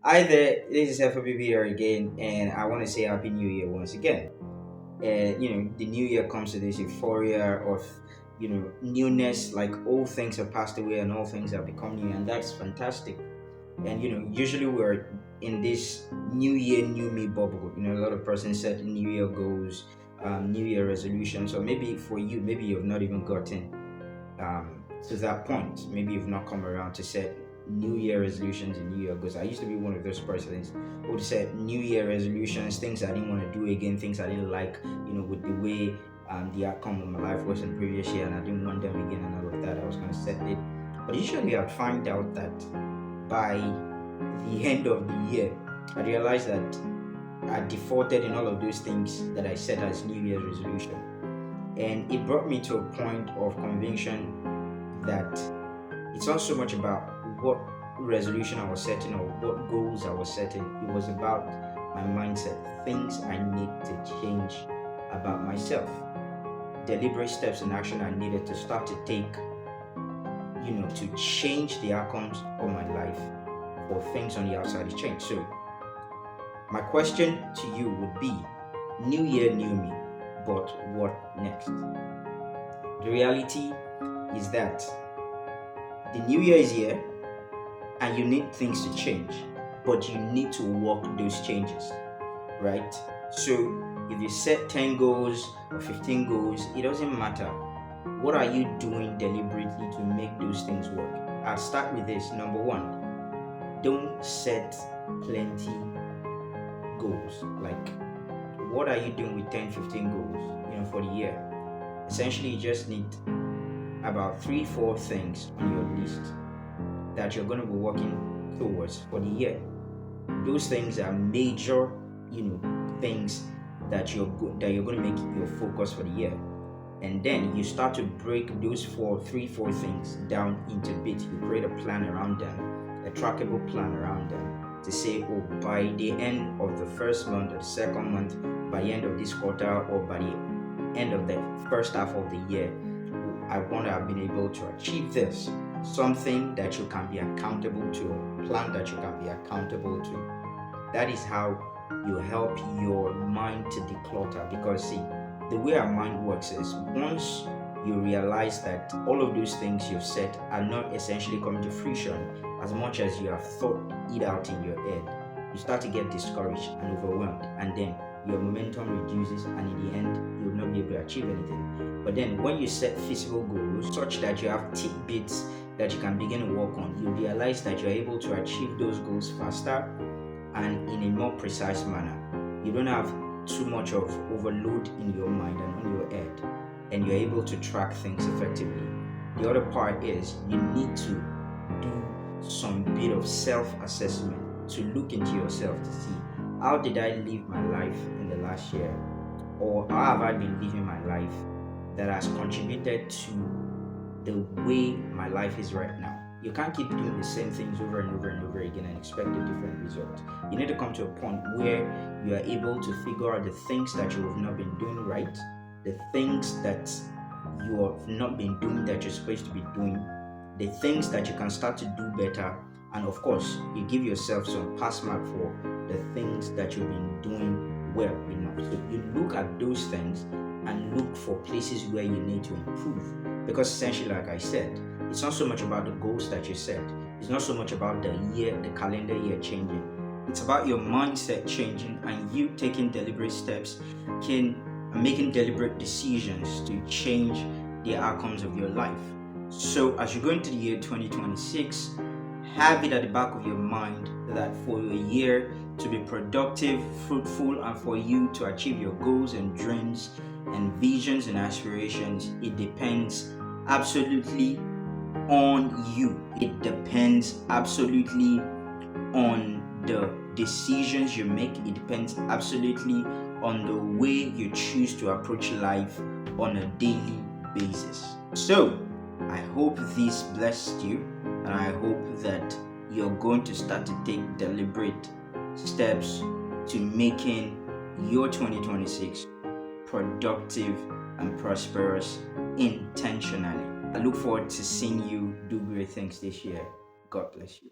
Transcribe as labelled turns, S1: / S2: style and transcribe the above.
S1: Hi there, this is FOBB here again, and I want to say Happy New Year once again. And the new year comes to this euphoria of newness, like all things have passed away and all things have become new, and that's fantastic. And usually we're in this new year, new me bubble. A lot of persons set new year goals, new year resolutions, or maybe for you, maybe you've not even gotten to that point. Maybe you've not come around to set New Year resolutions and New Year goals. I used to be one of those persons who would set New Year resolutions, things I didn't want to do again, things I didn't like, with the way the outcome of my life was in the previous year, and I didn't want them again, and all of that. I was going to set it, but usually I'd find out that by the end of the year, I realized that I defaulted in all of those things that I set as New Year's resolution. And it brought me to a point of conviction that it's not so much about what resolution I was setting or what goals I was setting. It was about my mindset, things I need to change about myself, deliberate steps and action I needed to start to take, to change the outcomes of my life or things on the outside to change. So my question to you would be, new year, new me, but what next? The reality is that the new year is here and you need things to change, but you need to work those changes, right? So if you set 10 goals or 15 goals, it doesn't matter. What are you doing deliberately to make those things work? I'll start with this. Number one, don't set plenty goals. Like, what are you doing with 10, 15 goals, for the year? Essentially, you just need about 3-4 things on your list that you're going to be working towards for the year. Those things are major, things that you're going to make your focus for the year. And then you start to break those 3-4 things down into bits. You create a plan around them, a trackable plan around them, to say, oh, by the end of the first month or the second month, by the end of this quarter, or by the end of the first half of the year, I want to have been able to achieve this. Something that you can be accountable to, a plan that you can be accountable to. That is how you help your mind to declutter. Because see, the way our mind works is, once you realize that all of those things you've set are not essentially coming to fruition as much as you have thought it out in your head, you start to get discouraged and overwhelmed, and then your momentum reduces, and in the end you will not be able to achieve anything. But then when you set physical goals such that you have tidbits that you can begin to work on, you realize that you're able to achieve those goals faster and in a more precise manner. You don't have too much of overload in your mind and on your head, and you're able to track things effectively. The other part is, you need to do some bit of self-assessment, to look into yourself to see, how did I live my life in the last year, or how have I been living my life that has contributed to the way my life is right now. You can't keep doing the same things over and over and over again and expect a different result. You need to come to a point where you are able to figure out the things that you have not been doing right, the things that you have not been doing that you're supposed to be doing, the things that you can start to do better, and of course, you give yourself some pass mark for the things that you've been doing well enough. So you look at those things and look for places where you need to improve. Because essentially, like I said, it's not so much about the goals that you set. It's not so much about the calendar year changing. It's about your mindset changing and you taking deliberate steps, making deliberate decisions to change the outcomes of your life. So as you go into the year 2026, have it at the back of your mind that for your year to be productive, fruitful, and for you to achieve your goals and dreams and visions and aspirations, it depends absolutely on you. It depends absolutely on the decisions you make. It depends absolutely on the way you choose to approach life on a daily basis. So I hope this blessed you, and I hope that you're going to start to take deliberate steps to making your 2026 productive and prosperous intentionally. I look forward to seeing you do great things this year. God bless you.